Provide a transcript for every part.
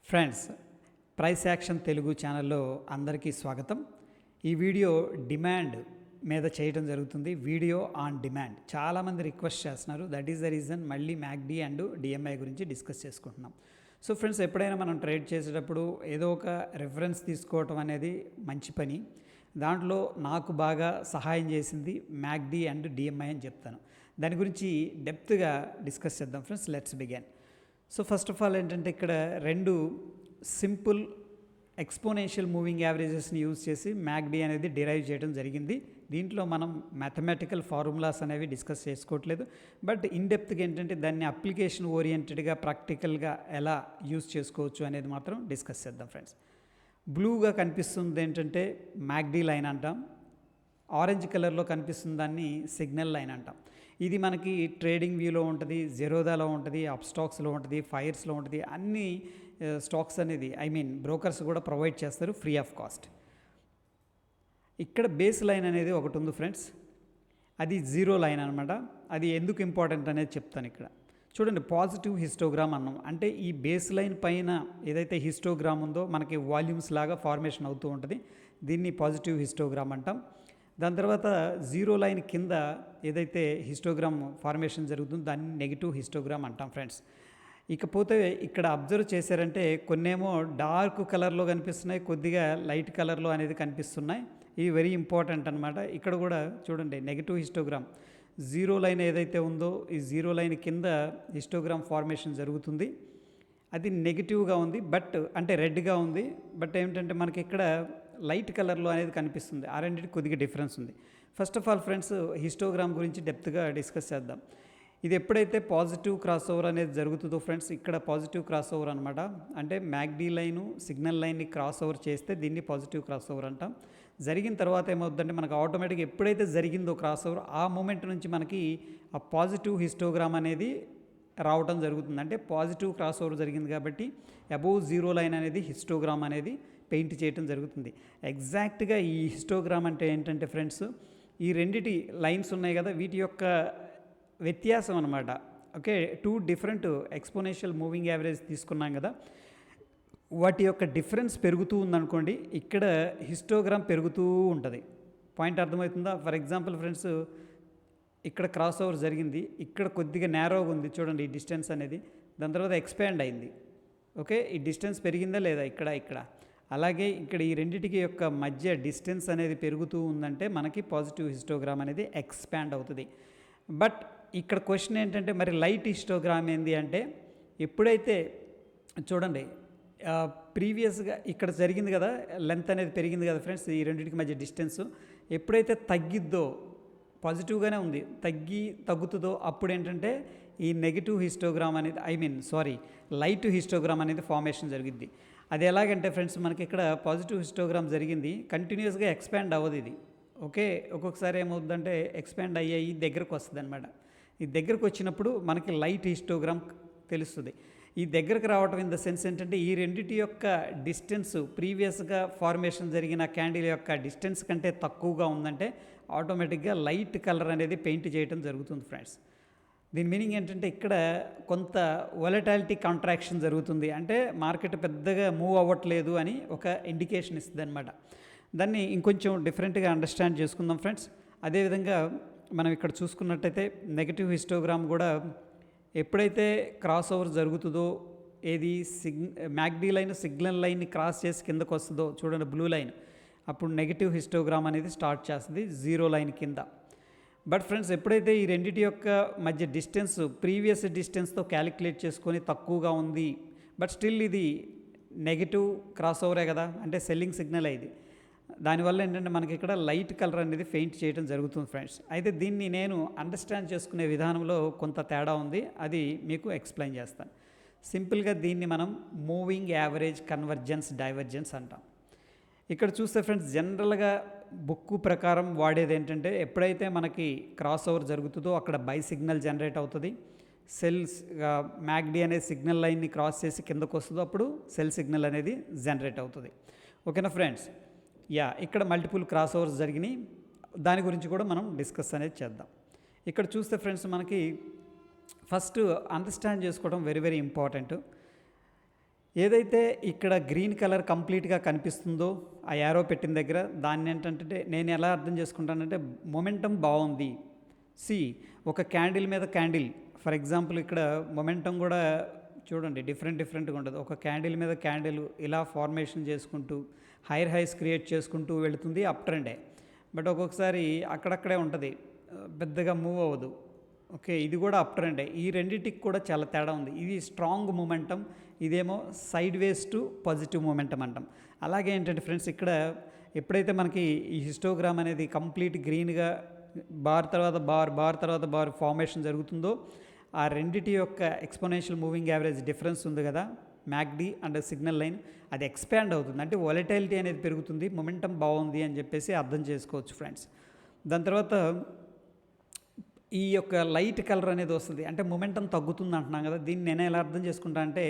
Friends, price action Telugu ఛానల్లో అందరికీ స్వాగతం. ఈ వీడియో డిమాండ్ మీద చేయడం జరుగుతుంది. వీడియో ఆన్ డిమాండ్ చాలామంది రిక్వెస్ట్ చేస్తున్నారు. దట్ ఈస్ ద రీజన్ మళ్ళీ మ్యాక్డీ అండ్ డిఎంఐ గురించి డిస్కస్ చేసుకుంటున్నాం. సో ఫ్రెండ్స్, ఎప్పుడైనా మనం ట్రేడ్ చేసేటప్పుడు ఏదో ఒక రిఫరెన్స్ తీసుకోవటం అనేది మంచి పని. దాంట్లో నాకు బాగా సహాయం చేసింది మ్యాక్డీ అండ్ డిఎంఐ అని చెప్తాను. దాని గురించి డెప్త్గా డిస్కస్ చేద్దాం friends. Let's begin. So first of all ఏంటంటే, ఇక్కడ రెండు సింపుల్ ఎక్స్పోనెన్షియల్ మూవింగ్ యావరేజెస్ని యూజ్ చేసి మ్యాక్డీ అనేది డిరైవ్ చేయడం జరిగింది. దీంట్లో మనం మ్యాథమెటికల్ ఫార్ములాస్ అనేవి డిస్కస్ చేసుకోవట్లేదు. బట్ ఇన్ డెప్త్గా ఏంటంటే దాన్ని అప్లికేషన్ ఓరియంటెడ్గా ప్రాక్టికల్గా ఎలా యూజ్ చేసుకోవచ్చు అనేది మాత్రం డిస్కస్ చేద్దాం ఫ్రెండ్స్. బ్లూగా కనిపిస్తుంది ఏంటంటే మ్యాక్డీ లైన్ అంటాం. ఆరెంజ్ కలర్లో కనిపిస్తుంది దాన్ని సిగ్నల్ లైన్ అంటాం. ఇది మనకి ట్రేడింగ్ వ్యూలో ఉంటుంది, జెరోదాలో ఉంటుంది, అప్ స్టాక్స్లో ఉంటుంది, ఫైర్స్లో ఉంటుంది. అన్ని స్టాక్స్ అనేది బ్రోకర్స్ కూడా ప్రొవైడ్ చేస్తారు ఫ్రీ ఆఫ్ కాస్ట్. ఇక్కడ బేస్ లైన్ అనేది ఒకటి ఉంది ఫ్రెండ్స్. అది జీరో లైన్ అనమాట. అది ఎందుకు ఇంపార్టెంట్ అనేది చెప్తాను. ఇక్కడ చూడండి, పాజిటివ్ హిస్టోగ్రామ్ అన్నాం. అంటే ఈ బేస్ లైన్ పైన ఏదైతే హిస్టోగ్రామ్ ఉందో మనకి వాల్యూమ్స్ లాగా ఫార్మేషన్ అవుతూ ఉంటుంది. దీన్ని పాజిటివ్ హిస్టోగ్రామ్ అంటాం. దాని తర్వాత జీరో లైన్ కింద ఏదైతే హిస్టోగ్రామ్ ఫార్మేషన్ జరుగుతుందో దాన్ని నెగిటివ్ హిస్టోగ్రామ్ అంటాం ఫ్రెండ్స్. ఇకపోతే ఇక్కడ అబ్జర్వ్ చేశారంటే కొన్నేమో డార్క్ కలర్లో కనిపిస్తున్నాయి, కొద్దిగా లైట్ కలర్లో అనేది కనిపిస్తున్నాయి. ఇవి వెరీ ఇంపార్టెంట్ అనమాట. ఇక్కడ కూడా చూడండి, నెగిటివ్ హిస్టోగ్రామ్ జీరో లైన్ ఏదైతే ఉందో ఈ జీరో లైన్ కింద హిస్టోగ్రామ్ ఫార్మేషన్ జరుగుతుంది. అది నెగిటివ్గా ఉంది, బట్ అంటే రెడ్గా ఉంది. బట్ ఏమిటంటే మనకి ఇక్కడ లైట్ కలర్లో అనేది కనిపిస్తుంది. ఆ రెండింటికి కొద్దిగా డిఫరెన్స్ ఉంది. First of all friends, histogram గురించి డెప్త్గా డిస్కస్ చేద్దాం. ఇది ఎప్పుడైతే పాజిటివ్ క్రాస్ ఓవర్ అనేది జరుగుతుందో ఫ్రెండ్స్, ఇక్కడ పాజిటివ్ క్రాస్ ఓవర్ అనమాట. అంటే మ్యాక్డీ లైను సిగ్నల్ లైన్ని క్రాస్ ఓవర్ చేస్తే దీన్ని పాజిటివ్ క్రాస్ ఓవర్ అంటాం. జరిగిన తర్వాత ఏమవుతుందంటే మనకు ఆటోమేటిక్గా ఎప్పుడైతే జరిగిందో క్రాస్ ఓవర్, ఆ మూమెంట్ నుంచి మనకి ఆ పాజిటివ్ హిస్టోగ్రామ్ అనేది రావడం జరుగుతుంది. అంటే పాజిటివ్ క్రాస్ ఓవర్ జరిగింది కాబట్టి అబోవ్ జీరో లైన్ అనేది హిస్టోగ్రామ్ అనేది పెయింట్ చేయడం జరుగుతుంది. ఎగ్జాక్ట్గా ఈ హిస్టోగ్రామ్ అంటే ఏంటంటే ఫ్రెండ్స్, ఈ రెండిటి లైన్స్ ఉన్నాయి కదా, వీటి యొక్క వ్యత్యాసం అనమాట. Okay, two different exponential moving average తీసుకున్నాం కదా, వాటి యొక్క డిఫరెన్స్ పెరుగుతూ ఉందనుకోండి, ఇక్కడ హిస్టోగ్రామ్ పెరుగుతూ ఉంటుంది. పాయింట్ అర్థమవుతుందా? ఫర్ ఎగ్జాంపుల్ ఫ్రెండ్స్, ఇక్కడ క్రాస్ ఓవర్ జరిగింది, ఇక్కడ కొద్దిగా నేరోగా ఉంది చూడండి ఈ డిస్టెన్స్ అనేది. దాని తర్వాత ఎక్స్పాండ్ అయింది. ఓకే, ఈ డిస్టెన్స్ పెరిగిందా లేదా? ఇక్కడ అలాగే ఇక్కడ ఈ రెండింటికి యొక్క మధ్య డిస్టెన్స్ అనేది పెరుగుతూ ఉందంటే మనకి పాజిటివ్ హిస్టోగ్రామ్ అనేది ఎక్స్పాండ్ అవుతుంది. బట్ ఇక్కడ క్వశ్చన్ ఏంటంటే, మరి లైట్ హిస్టోగ్రామ్ ఏంది అంటే, ఎప్పుడైతే చూడండి ప్రీవియస్గా ఇక్కడ జరిగింది కదా, లెంత్ అనేది పెరిగింది కదా ఫ్రెండ్స్, ఈ రెండింటికి మధ్య డిస్టెన్స్ ఎప్పుడైతే తగ్గిద్దో, పాజిటివ్గానే ఉంది, తగ్గుతుందో అప్పుడు ఏంటంటే ఈ నెగిటివ్ హిస్టోగ్రామ్ అనేది లైట్ హిస్టోగ్రామ్ అనేది ఫార్మేషన్ జరిగింది. అది ఎలాగంటే ఫ్రెండ్స్, మనకి ఇక్కడ పాజిటివ్ హిస్టోగ్రామ్ జరిగింది, కంటిన్యూస్గా ఎక్స్పాండ్ అవ్వదు ఇది. ఓకే, ఒక్కొక్కసారి ఏమవుతుందంటే ఎక్స్పాండ్ అయ్యాయి దగ్గరకు వస్తుంది అనమాట. ఈ దగ్గరకు వచ్చినప్పుడు మనకి లైట్ హిస్టోగ్రామ్ తెలుస్తుంది. ఈ దగ్గరకు రావటం ఇన్ ద సెన్స్ ఏంటంటే, ఈ రెండింటి యొక్క డిస్టెన్స్ ప్రీవియస్గా ఫార్మేషన్ జరిగిన క్యాండిల్ యొక్క డిస్టెన్స్ కంటే తక్కువగా ఉందంటే ఆటోమేటిక్గా లైట్ కలర్ అనేది పెయింట్ చేయడం జరుగుతుంది ఫ్రెండ్స్. దీని మీనింగ్ ఏంటంటే, ఇక్కడ కొంత వొలటాలిటీ కాంట్రాక్షన్ జరుగుతుంది, అంటే మార్కెట్ పెద్దగా మూవ్ అవ్వట్లేదు అని ఒక ఇండికేషన్ ఇస్తుంది అనమాట. దాన్ని ఇంకొంచెం డిఫరెంట్గా అండర్స్టాండ్ చేసుకుందాం ఫ్రెండ్స్. అదేవిధంగా మనం ఇక్కడ చూసుకున్నట్టయితే నెగటివ్ హిస్టోగ్రామ్ కూడా ఎప్పుడైతే క్రాస్ ఓవర్ జరుగుతుందో, ఏది మ్యాక్డీ లైన్ సిగ్నల్ లైన్ని క్రాస్ చేసి కిందకు వస్తుందో చూడండి బ్లూ లైన్, అప్పుడు నెగిటివ్ హిస్టోగ్రామ్ అనేది స్టార్ట్ చేస్తుంది జీరో లైన్ కింద. బట్ ఫ్రెండ్స్, ఎప్పుడైతే ఈ రెండింటి యొక్క మధ్య డిస్టెన్స్ ప్రీవియస్ డిస్టెన్స్తో క్యాలిక్యులేట్ చేసుకొని తక్కువగా ఉంది, బట్ స్టిల్ ఇది నెగిటివ్ క్రాస్ ఓవరే కదా, అంటే సెల్లింగ్ సిగ్నల్ అయింది. దానివల్ల ఏంటంటే మనకి ఇక్కడ లైట్ కలర్ అనేది పెయింట్ చేయడం జరుగుతుంది ఫ్రెండ్స్. అయితే దీన్ని నేను అండర్స్టాండ్ చేసుకునే విధానంలో కొంత తేడా ఉంది, అది మీకు ఎక్స్ప్లెయిన్ చేస్తాను. సింపుల్గా దీన్ని మనం మూవింగ్ యావరేజ్ కన్వర్జెన్స్ డైవర్జెన్స్ అంటాం. ఇక్కడ చూస్తే ఫ్రెండ్స్, జనరల్గా బుక్ ప్రకారం వాడేది ఏంటంటే, ఎప్పుడైతే మనకి క్రాస్ ఓవర్ జరుగుతుందో అక్కడ బై సిగ్నల్ జనరేట్ అవుతుంది. సెల్స్ మ్యాక్డీ అనే సిగ్నల్ లైన్ని క్రాస్ చేసి కిందకు వస్తుందో అప్పుడు సెల్ సిగ్నల్ అనేది జనరేట్ అవుతుంది. ఓకేనా ఫ్రెండ్స్? ఇక్కడ మల్టిపుల్ క్రాస్ ఓవర్స్ జరిగినాయి, దాని గురించి కూడా మనం డిస్కస్ అనేది చేద్దాం. ఇక్కడ చూస్తే ఫ్రెండ్స్, మనకి ఫస్ట్ అండర్స్టాండ్ చేసుకోవడం వెరీ వెరీ ఇంపార్టెంట్. ఏదైతే ఇక్కడ గ్రీన్ కలర్ కంప్లీట్గా కనిపిస్తుందో ఆ యారో పెట్టిన దగ్గర దాన్ని ఏంటంటే నేను ఎలా అర్థం చేసుకుంటానంటే మొమెంటం బాగుంది. ఒక క్యాండిల్ మీద క్యాండిల్, ఫర్ ఎగ్జాంపుల్ ఇక్కడ మొమెంటం కూడా చూడండి డిఫరెంట్గా ఉంటుంది. ఒక క్యాండిల్ మీద క్యాండిల్ ఇలా ఫార్మేషన్ చేసుకుంటూ హైర్ హైస్ క్రియేట్ చేసుకుంటూ వెళుతుంది, అప్ ట్రెండే. బట్ ఒక్కొక్కసారి అక్కడక్కడే ఉంటుంది, పెద్దగా మూవ్ అవ్వదు. ఓకే, ఇది కూడా అప్ ట్రెండే. ఈ రెండింటికి కూడా చాలా తేడా ఉంది. ఇది స్ట్రాంగ్ మూమెంటం, ఇదేమో side ways to positive momentum అంటాం. అలాగే ఏంటంటే ఫ్రెండ్స్, ఇక్కడ ఎప్పుడైతే మనకి ఈ హిస్టోగ్రామ్ అనేది కంప్లీట్ గ్రీన్గా బార్ తర్వాత బార్ ఫార్మేషన్ జరుగుతుందో ఆ రెండిటి యొక్క ఎక్స్పోనెన్షియల్ మూవింగ్ యావరేజ్ డిఫరెన్స్ ఉంది కదా, మ్యాక్డీ అండ్ సిగ్నల్ లైన్, అది ఎక్స్పాండ్ అవుతుంది. అంటే వాలటైలిటీ అనేది పెరుగుతుంది, మొమెంటం బాగుంది అని చెప్పేసి అర్థం చేసుకోవచ్చు ఫ్రెండ్స్. దాని తర్వాత ఈ యొక్క లైట్ కలర్ అనేది వస్తుంది, అంటే మొమెంటం తగ్గుతుంది అంటున్నాం కదా. దీన్ని నేను ఎలా అర్థం చేసుకుంటా అంటే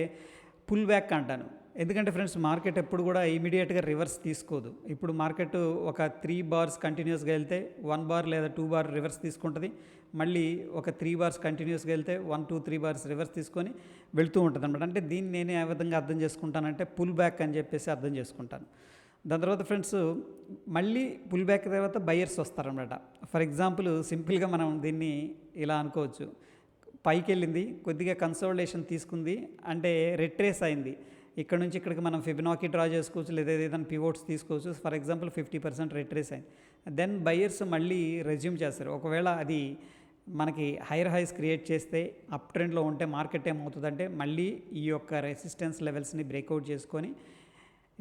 పుల్ బ్యాక్ అంటాను. ఎందుకంటే ఫ్రెండ్స్, మార్కెట్ ఎప్పుడు కూడా ఇమీడియట్గా రివర్స్ తీసుకోదు. ఇప్పుడు మార్కెట్ ఒక 3 బార్స్ కంటిన్యూస్గా వెళ్తే 1 బార్ లేదా 2 బార్ రివర్స్ తీసుకుంటుంది. మళ్ళీ ఒక 3 బార్స్ కంటిన్యూస్గా వెళ్తే 1, 2, 3 బార్స్ రివర్స్ తీసుకొని వెళ్తూ ఉంటుంది అనమాట. అంటే దీన్ని నేను ఏ విధంగా అర్థం చేసుకుంటానంటే పుల్ బ్యాక్ అని చెప్పేసి అర్థం చేసుకుంటాను. దాని తర్వాత ఫ్రెండ్స్, మళ్ళీ పుల్ బ్యాక్ తర్వాత బయర్స్ వస్తారనమాట. ఫర్ ఎగ్జాంపుల్ సింపుల్గా మనం దీన్ని ఇలా అనుకోవచ్చు, పైకి వెళ్ళింది, కొద్దిగా కన్సోలిడేషన్ తీసుకుంది, అంటే రిట్రేస్ అయింది. ఇక్కడ నుంచి ఇక్కడికి మనం ఫిబొనాకీ డ్రా చేసుకోవచ్చు, లేదా ఏదైనా పివోట్స్ తీసుకోవచ్చు. ఫర్ ఎగ్జాంపుల్ 50% రిట్రేస్ అయింది. దెన్ బయర్స్ మళ్ళీ రెజ్యూమ్ చేస్తారు. ఒకవేళ అది మనకి హైర్ హైస్ క్రియేట్ చేస్తే అప్ ట్రెండ్లో ఉంటే మార్కెట్ ఏమవుతుందంటే మళ్ళీ ఈ యొక్క రెసిస్టెన్స్ లెవెల్స్ని బ్రేక్అవుట్ చేసుకొని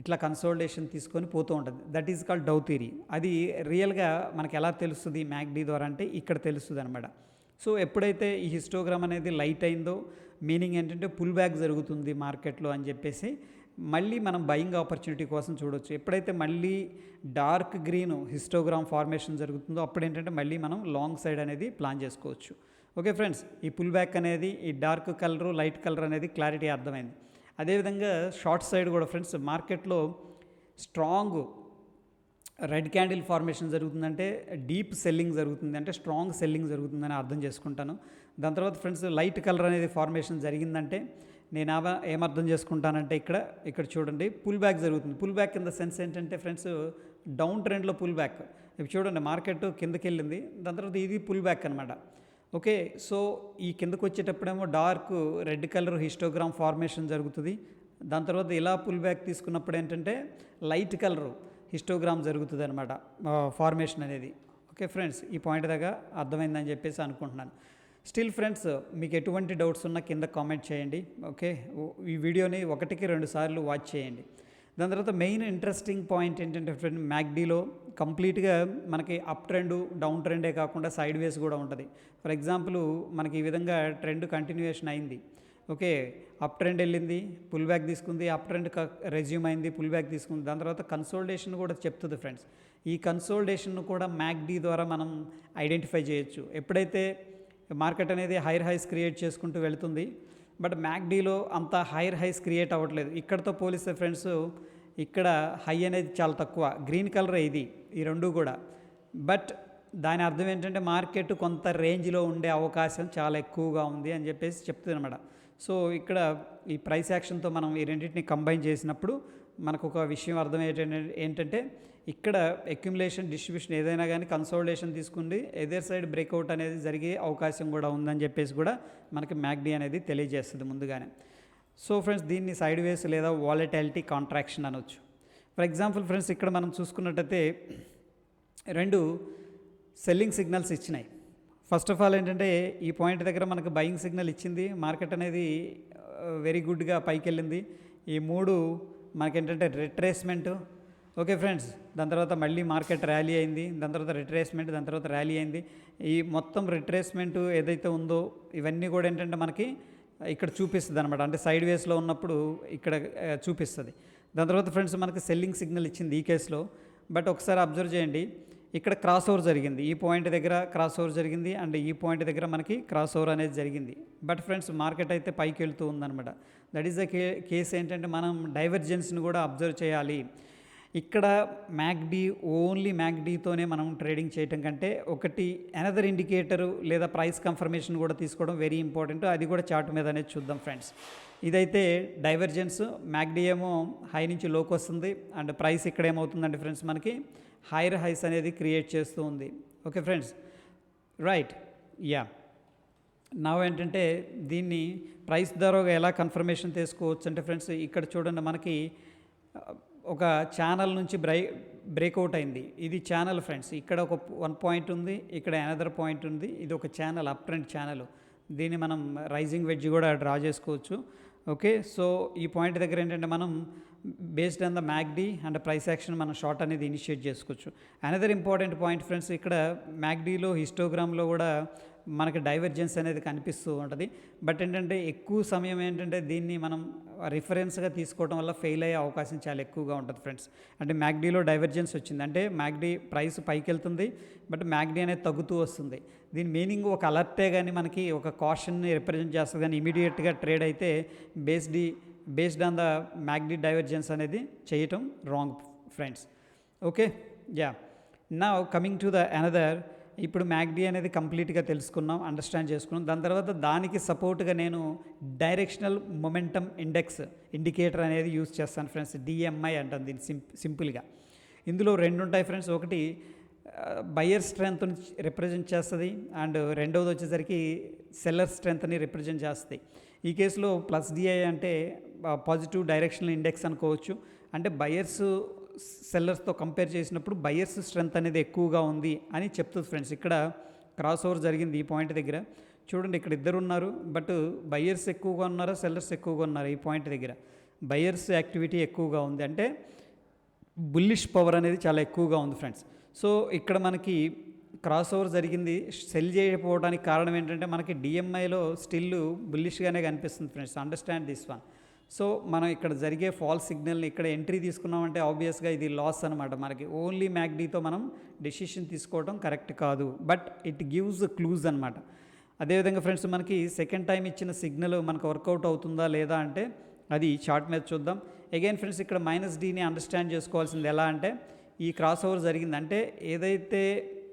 ఇట్లా కన్సోలిడేషన్ తీసుకొని పోతూ ఉంటుంది. That is called dough theory. అది రియల్గా మనకి ఎలా తెలుస్తుంది మ్యాక్డీ ద్వారా అంటే ఇక్కడ తెలుస్తుంది అనమాట. సో ఎప్పుడైతే ఈ హిస్టోగ్రామ్ అనేది లైట్ అయిందో మీనింగ్ ఏంటంటే పుల్ బ్యాక్ జరుగుతుంది మార్కెట్లో అని చెప్పేసి మళ్ళీ మనం బయింగ్ ఆపర్చునిటీ కోసం చూడవచ్చు. ఎప్పుడైతే మళ్ళీ డార్క్ గ్రీన్ హిస్టోగ్రామ్ ఫార్మేషన్ జరుగుతుందో అప్పుడు ఏంటంటే మళ్ళీ మనం లాంగ్ సైడ్ అనేది ప్లాన్ చేసుకోవచ్చు. ఓకే ఫ్రెండ్స్, ఈ పుల్ బ్యాక్ అనేది ఈ డార్క్ కలరు లైట్ కలర్ అనేది క్లారిటీ అర్థమైంది. అదేవిధంగా షార్ట్ సైడ్ కూడా ఫ్రెండ్స్, మార్కెట్లో స్ట్రాంగ్ రెడ్ క్యాండిల్ ఫార్మేషన్ జరుగుతుందంటే డీప్ సెల్లింగ్ జరుగుతుంది, అంటే స్ట్రాంగ్ సెల్లింగ్ జరుగుతుందని అర్థం చేసుకుంటాను. దాని తర్వాత ఫ్రెండ్స్, లైట్ కలర్ అనేది ఫార్మేషన్ జరిగిందంటే నేను ఏమర్థం చేసుకుంటానంటే ఇక్కడ చూడండి పుల్ బ్యాక్ జరుగుతుంది. Pull back in the sense ఏంటంటే ఫ్రెండ్స్, డౌన్ ట్రెండ్లో పుల్ బ్యాక్. ఇప్పుడు చూడండి మార్కెట్ కిందకి వెళ్ళింది, దాని తర్వాత ఇది పుల్ బ్యాక్ అనమాట. ఓకే, సో ఈ కిందకు వచ్చేటప్పుడేమో dark red colour histogram formation జరుగుతుంది. దాని తర్వాత ఇలా పుల్ బ్యాక్ తీసుకున్నప్పుడు ఏంటంటే లైట్ కలరు హిస్టోగ్రామ్ జరుగుతుంది అనమాట ఫార్మేషన్ అనేది. ఓకే ఫ్రెండ్స్, ఈ పాయింట్ దాకా అర్థమైందని చెప్పేసి అనుకుంటున్నాను. స్టిల్ ఫ్రెండ్స్, మీకు ఎటువంటి డౌట్స్ ఉన్నా కింద కామెంట్ చేయండి. ఓకే, ఈ వీడియోని 1-2 సార్లు వాచ్ చేయండి. దాని తర్వాత మెయిన్ ఇంట్రెస్టింగ్ పాయింట్ ఏంటంటే ఫ్రెండ్, మ్యాక్డీలో కంప్లీట్గా మనకి అప్ ట్రెండ్ డౌన్ ట్రెండే కాకుండా సైడ్ వేస్ కూడా ఉంటుంది. ఫర్ ఎగ్జాంపుల్ మనకి ఈ విధంగా ట్రెండ్ కంటిన్యూయేషన్ అయింది. ఓకే, అప్ ట్రెండ్ వెళ్ళింది, పుల్ బ్యాక్ తీసుకుంది, అప్ ట్రెండ్ రెజ్యూమ్ అయింది, పుల్ బ్యాక్ తీసుకుంది. దాని తర్వాత కన్సోలిడేషన్ కూడా చెప్తుంది ఫ్రెండ్స్. ఈ కన్సోలిడేషన్ కూడా మ్యాక్డీ ద్వారా మనం ఐడెంటిఫై చేయొచ్చు. ఎప్పుడైతే మార్కెట్ అనేది హైర్ హైస్ క్రియేట్ చేసుకుంటూ వెళుతుంది, బట్ మ్యాక్డీలో అంత హైర్ హైస్ క్రియేట్ అవ్వట్లేదు. ఇక్కడతో పోలిస్తే ఫ్రెండ్స్, ఇక్కడ హై అనేది చాలా తక్కువ, గ్రీన్ కలర్ ఇది, ఈ రెండు కూడా. బట్ దాని అర్థం ఏంటంటే మార్కెట్ కొంత రేంజ్లో ఉండే అవకాశం చాలా ఎక్కువగా ఉంది అని చెప్పేసి చెప్తుంది అనమాట. సో ఇక్కడ ఈ ప్రైస్ యాక్షన్తో మనం ఈ రెండింటిని కంబైన్ చేసినప్పుడు మనకు ఒక విషయం అర్థం ఏంటంటే ఇక్కడ అక్యుములేషన్ డిస్ట్రిబ్యూషన్ ఏదైనా కానీ కన్సోలిడేషన్ తీసుకుంది, ఎదర్ సైడ్ బ్రేక్అవుట్ అనేది జరిగే అవకాశం కూడా ఉందని చెప్పేసి కూడా మనకి మ్యాక్డీ అనేది తెలియజేస్తుంది ముందుగానే. సో ఫ్రెండ్స్, దీన్ని సైడ్ వేస్ లేదా వాలటాలిటీ కాంట్రాక్షన్ అనొచ్చు. ఫర్ ఎగ్జాంపుల్ ఫ్రెండ్స్, ఇక్కడ మనం చూసుకున్నట్టయితే 2 సెల్లింగ్ సిగ్నల్స్ ఇచ్చినాయి. ఫస్ట్ ఆఫ్ ఆల్ ఏంటంటే ఈ పాయింట్ దగ్గర మనకు బయింగ్ సిగ్నల్ ఇచ్చింది, మార్కెట్ అనేది వెరీ గుడ్గా పైకి వెళ్ళింది. ఈ 3 మనకేంటంటే రిట్రేస్మెంట్. ఓకే ఫ్రెండ్స్, దాని తర్వాత మళ్ళీ మార్కెట్ ర్యాలీ అయింది, దాని తర్వాత రిట్రేస్మెంట్, దాని తర్వాత ర్యాలీ అయింది. ఈ మొత్తం రిట్రేస్మెంట్ ఏదైతే ఉందో ఇవన్నీ కూడా ఏంటంటే మనకి ఇక్కడ చూపిస్తుంది అనమాట. అంటే సైడ్ వేస్లో ఉన్నప్పుడు ఇక్కడ చూపిస్తుంది. దాని తర్వాత ఫ్రెండ్స్, మనకి సెల్లింగ్ సిగ్నల్ ఇచ్చింది ఈ కేసులో. బట్ ఒకసారి అబ్జర్వ్ చేయండి, ఇక్కడ క్రాస్ ఓవర్ జరిగింది, ఈ పాయింట్ దగ్గర క్రాస్ ఓవర్ జరిగింది, అండ్ ఈ పాయింట్ దగ్గర మనకి క్రాస్ ఓవర్ అనేది జరిగింది. బట్ ఫ్రెండ్స్, మార్కెట్ అయితే పైకి వెళ్తూ ఉందన్నమాట. దట్ ఈస్ ద కేస్ ఏంటంటే మనం డైవర్జెన్స్ని కూడా అబ్జర్వ్ చేయాలి. ఇక్కడ ఓన్లీ మ్యాక్డీతోనే మనం ట్రేడింగ్ చేయటం కంటే ఒకటి అనదర్ ఇండికేటరు లేదా ప్రైస్ కన్ఫర్మేషన్ కూడా తీసుకోవడం వెరీ ఇంపార్టెంట్. అది కూడా చార్ట్ మీద అనేది చూద్దాం ఫ్రెండ్స్. ఇదైతే డైవర్జెన్స్. మ్యాక్డీ ఏమో హై నుంచి లోకి వస్తుంది అండ్ ప్రైస్ ఇక్కడ ఏమవుతుందంటే ఫ్రెండ్స్ మనకి హైయర్ హైస్ అనేది క్రియేట్ చేస్తూ ఉంది. Okay friends, right. యా, నా ఏంటంటే దీన్ని ప్రైస్ ద్వారా ఎలా కన్ఫర్మేషన్ తీసుకోవచ్చు అంటే ఫ్రెండ్స్ ఇక్కడ చూడండి, మనకి ఒక ఛానల్ నుంచి బ్రేక్అవుట్ అయింది. ఇది ఛానల్ ఫ్రెండ్స్. ఇక్కడ ఒక 1 పాయింట్ ఉంది, ఇక్కడ అనదర్ పాయింట్ ఉంది. ఇది ఒక ఛానల్, అప్ ట్రెండ్ ఛానల్. దీన్ని మనం రైజింగ్ వెడ్జ్ కూడా డ్రా చేసుకోవచ్చు. ఓకే, సో ఈ పాయింట్ దగ్గర ఏంటంటే మనం based on the మ్యాక్డీ and price action మనం షార్ట్ అనేది ఇనిషియేట్ చేసుకోవచ్చు. అనదర్ ఇంపార్టెంట్ పాయింట్ ఫ్రెండ్స్, ఇక్కడ మ్యాక్డీలో హిస్టోగ్రామ్లో కూడా మనకి డైవర్జెన్స్ అనేది కనిపిస్తూ ఉంటుంది. బట్ ఏంటంటే ఎక్కువ సమయం ఏంటంటే దీన్ని మనం రిఫరెన్స్గా తీసుకోవడం వల్ల ఫెయిల్ అయ్యే అవకాశం చాలా ఎక్కువగా ఉంటుంది ఫ్రెండ్స్. అంటే మ్యాక్డీలో డైవర్జెన్స్ వచ్చింది అంటే మ్యాక్డీ ప్రైస్ పైకి వెళ్తుంది, బట్ మ్యాక్డీ అనేది తగ్గుతూ వస్తుంది. దీని మీనింగ్ ఒక అలర్టే కానీ మనకి ఒక కాషన్ని రిప్రజెంట్ చేస్తుంది. కానీ ఇమీడియట్గా ట్రేడ్ అయితే బేస్డ్ ఆన్ ద మ్యాక్డీ డైవర్జెన్స్ అనేది చేయటం రాంగ్ ఫ్రెండ్స్. Okay, yeah. నా కమింగ్ టు ద అనదర్, ఇప్పుడు మ్యాక్డీ అనేది కంప్లీట్గా తెలుసుకున్నాం, అండర్స్టాండ్ చేసుకున్నాం. దాని తర్వాత దానికి సపోర్ట్గా నేను డైరెక్షనల్ మొమెంటమ్ ఇండికేటర్ అనేది యూజ్ చేస్తాను ఫ్రెండ్స్. డిఎంఐ అంటాను దీన్ని సింపుల్గా. ఇందులో 2 ఉంటాయి ఫ్రెండ్స్. ఒకటి బయర్ స్ట్రెంత్ని రిప్రజెంట్ చేస్తుంది అండ్ రెండవది వచ్చేసరికి సెల్లర్ స్ట్రెంత్ని రిప్రజెంట్ చేస్తుంది. ఈ కేసులో ప్లస్ డిఐ అంటే పాజిటివ్ డైరెక్షనల్ ఇండెక్స్ అనుకోవచ్చు. అంటే బయర్స్ సెల్లర్స్తో కంపేర్ చేసినప్పుడు బయర్స్ స్ట్రెంత్ అనేది ఎక్కువగా ఉంది అని చెప్తుంది ఫ్రెండ్స్. ఇక్కడ క్రాస్ ఓవర్ జరిగింది ఈ పాయింట్ దగ్గర. చూడండి, ఇక్కడ ఇద్దరు ఉన్నారు, బట్ బయర్స్ ఎక్కువగా ఉన్నారా సెల్లర్స్ ఎక్కువగా ఉన్నారు? ఈ పాయింట్ దగ్గర బయర్స్ యాక్టివిటీ ఎక్కువగా ఉంది, అంటే బుల్లిష్ పవర్ అనేది చాలా ఎక్కువగా ఉంది ఫ్రెండ్స్. సో ఇక్కడ మనకి క్రాస్ ఓవర్ జరిగింది. సెల్ చేయకపోవడానికి కారణం ఏంటంటే మనకి డిఎంఐలో స్టిల్ బుల్లిష్గానే కనిపిస్తుంది friends. Understand this one. So మనం ఇక్కడ జరిగే ఫాల్స్ సిగ్నల్ని ఇక్కడ ఎంట్రీ తీసుకున్నామంటే ఆబ్వియస్గా ఇది లాస్ అనమాట. మనకి ఓన్లీ మ్యాక్డీతో మనం డెసిషన్ తీసుకోవడం కరెక్ట్ కాదు, బట్ ఇట్ గివ్స్ క్లూజ్ అనమాట. అదేవిధంగా ఫ్రెండ్స్ మనకి సెకండ్ టైం ఇచ్చిన సిగ్నల్ మనకు వర్కౌట్ అవుతుందా లేదా అంటే అది చార్ట్ మీద చూద్దాం. అగైన్ ఫ్రెండ్స్ ఇక్కడ -Dని అండర్స్టాండ్ చేసుకోవాల్సింది ఎలా అంటే ఈ క్రాస్ ఓవర్ జరిగిందంటే ఏదైతే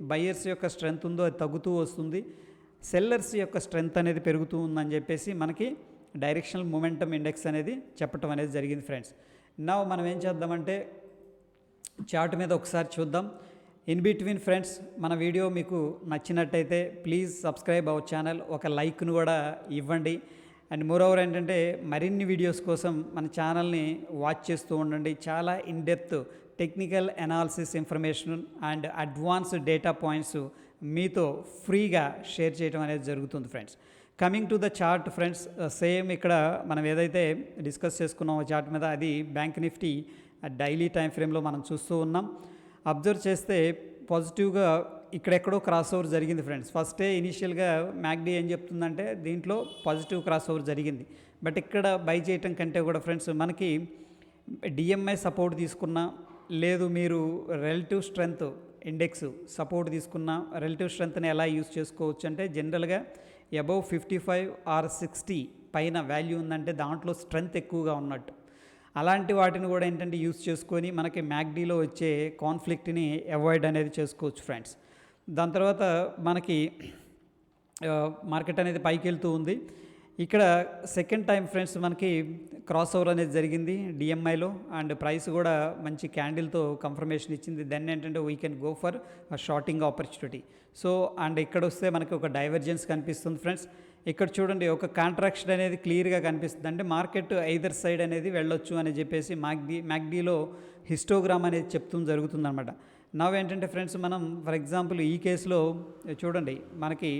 బయర్స్ యొక్క స్ట్రెంత్ ఉందో అది తగ్గుతూ వస్తుంది, సెల్లర్స్ యొక్క స్ట్రెంత్ అనేది పెరుగుతూ ఉందని చెప్పేసి మనకి డైరెక్షనల్ మొమెంటమ్ ఇండెక్స్ అనేది చెప్పటం అనేది జరిగింది ఫ్రెండ్స్. నా మనం ఏం చేద్దామంటే చార్ట్ మీద ఒకసారి చూద్దాం. ఇన్ బిట్వీన్ ఫ్రెండ్స్, మన వీడియో మీకు నచ్చినట్టయితే ప్లీజ్ సబ్స్క్రైబ్ అవర్ ఛానల్, ఒక లైక్ను కూడా ఇవ్వండి. అండ్ మోరోవర్ ఏంటంటే మరిన్ని వీడియోస్ కోసం మన ఛానల్ని వాచ్ చేస్తూ ఉండండి. చాలా in depth technical analysis information and advanced data points మీతో ఫ్రీగా షేర్ చేయడం అనేది జరుగుతుంది friends. Coming to the chart friends, same ఇక్కడ మనం ఏదైతే డిస్కస్ చేసుకున్నామో చార్ట్ మీద అది బ్యాంక్ నిఫ్టీ డైలీ టైం ఫ్రేమ్లో మనం చూస్తూ ఉన్నాం. అబ్జర్వ్ చేస్తే పాజిటివ్గా ఇక్కడెక్కడో క్రాస్ ఓవర్ జరిగింది ఫ్రెండ్స్. ఫస్టే ఇనీషియల్గా మ్యాక్డీ ఏం చెప్తుందంటే దీంట్లో పాజిటివ్ క్రాస్ ఓవర్ జరిగింది, బట్ ఇక్కడ బై చేయటం కంటే కూడా ఫ్రెండ్స్ మనకి డిఎంఐ సపోర్ట్ తీసుకున్నా, లేదు మీరు రిలేటివ్ స్ట్రెంత్ ఇండెక్స్ సపోర్ట్ తీసుకున్న రిలేటివ్ స్ట్రెంత్ని ఎలా యూజ్ చేసుకోవచ్చు అంటే జనరల్గా అబవ్ 55 or 60 పైన వాల్యూ ఉందంటే దాంట్లో స్ట్రెంత్ ఎక్కువగా ఉన్నట్టు. అలాంటి వాటిని కూడా ఏంటంటే యూజ్ చేసుకొని మనకి మ్యాక్డీలో వచ్చే కాన్ఫ్లిక్ట్ని అవాయిడ్ అనేది చేసుకోవచ్చు ఫ్రెండ్స్. దాని తర్వాత మనకి మార్కెట్ అనేది పైకి వెళ్తూ ఉంది. ఇక్కడ సెకండ్ టైం ఫ్రెండ్స్ మనకి క్రాస్ ఓవర్ అనేది జరిగింది డిఎంఐలో అండ్ ప్రైస్ కూడా మంచి క్యాండిల్తో కన్ఫర్మేషన్ ఇచ్చింది. దెన్ ఏంటంటే we can go for shorting opportunity. So and ఇక్కడ వస్తే మనకి ఒక డైవర్జెన్స్ కనిపిస్తుంది ఫ్రెండ్స్. ఇక్కడ చూడండి ఒక కాంట్రాక్షన్ అనేది క్లియర్గా కనిపిస్తుంది, అంటే మార్కెట్ ఐదర్ సైడ్ అనేది వెళ్ళొచ్చు అని చెప్పేసి మ్యాక్డీలో హిస్టోగ్రామ్ అనేది చెప్తూ జరుగుతుందన్నమాట. నవ్ ఏంటంటే ఫ్రెండ్స్ మనం ఫర్ ఎగ్జాంపుల్ ఈ కేసులో చూడండి మనకి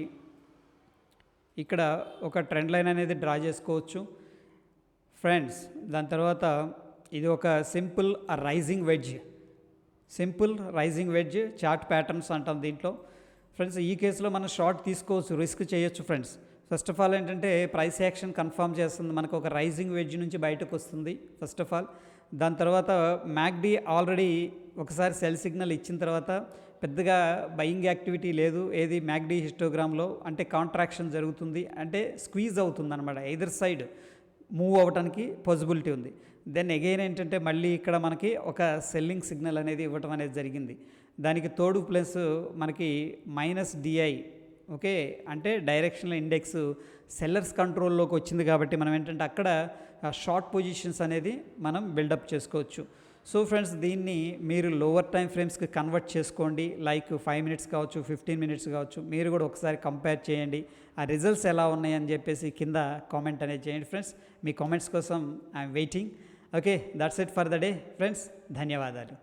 ఇక్కడ ఒక ట్రెండ్ లైన్ అనేది డ్రా చేసుకోవచ్చు ఫ్రెండ్స్. దాని తర్వాత ఇది ఒక simple rising wedge chart patterns అంటాం దీంట్లో ఫ్రెండ్స్. ఈ కేసులో మనం షార్ట్ తీసుకోవచ్చు, రిస్క్ చేయొచ్చు ఫ్రెండ్స్. ఫస్ట్ ఆఫ్ ఆల్ ఏంటంటే ప్రైస్ యాక్షన్ కన్ఫర్మ్ చేస్తుంది, మనకు ఒక రైజింగ్ వెడ్జ్ నుంచి బయటకు వస్తుంది ఫస్ట్ ఆఫ్ ఆల్. దాని తర్వాత మ్యాక్డీ ఆల్రెడీ ఒకసారి సెల్ సిగ్నల్ ఇచ్చిన తర్వాత పెద్దగా బయింగ్ యాక్టివిటీ లేదు ఏది మ్యాక్డీ హిస్టోగ్రామ్లో, అంటే కాంట్రాక్షన్ జరుగుతుంది, అంటే స్క్వీజ్ అవుతుంది అనమాట. ఎయిదర్ సైడ్ మూవ్ అవ్వడానికి పాసిబిలిటీ ఉంది. దెన్ అగైన్ ఏంటంటే మళ్ళీ ఇక్కడ మనకి ఒక సెల్లింగ్ సిగ్నల్ అనేది ఇవ్వటం అనేది జరిగింది. దానికి తోడు ప్లస్ మనకి -DI ఓకే, అంటే డైరెక్షనల్ ఇండెక్స్ సెల్లర్స్ కంట్రోల్లోకి వచ్చింది కాబట్టి మనం ఏంటంటే అక్కడ షార్ట్ పొజిషన్స్ అనేది మనం బిల్డప్ చేసుకోవచ్చు. సో ఫ్రెండ్స్, దీన్ని మీరు లోవర్ టైం ఫ్రేమ్స్కి కన్వర్ట్ చేసుకోండి. లైక్ 5 మినిట్స్ కావచ్చు, 15 మినిట్స్ కావచ్చు. మీరు కూడా ఒకసారి కంపేర్ చేయండి, ఆ రిజల్ట్స్ ఎలా ఉన్నాయని చెప్పేసి కింద కామెంట్ అనేది చేయండి ఫ్రెండ్స్. మీ కామెంట్స్ కోసం I'm waiting. Okay, that's it for the day friends. ధన్యవాదాలు.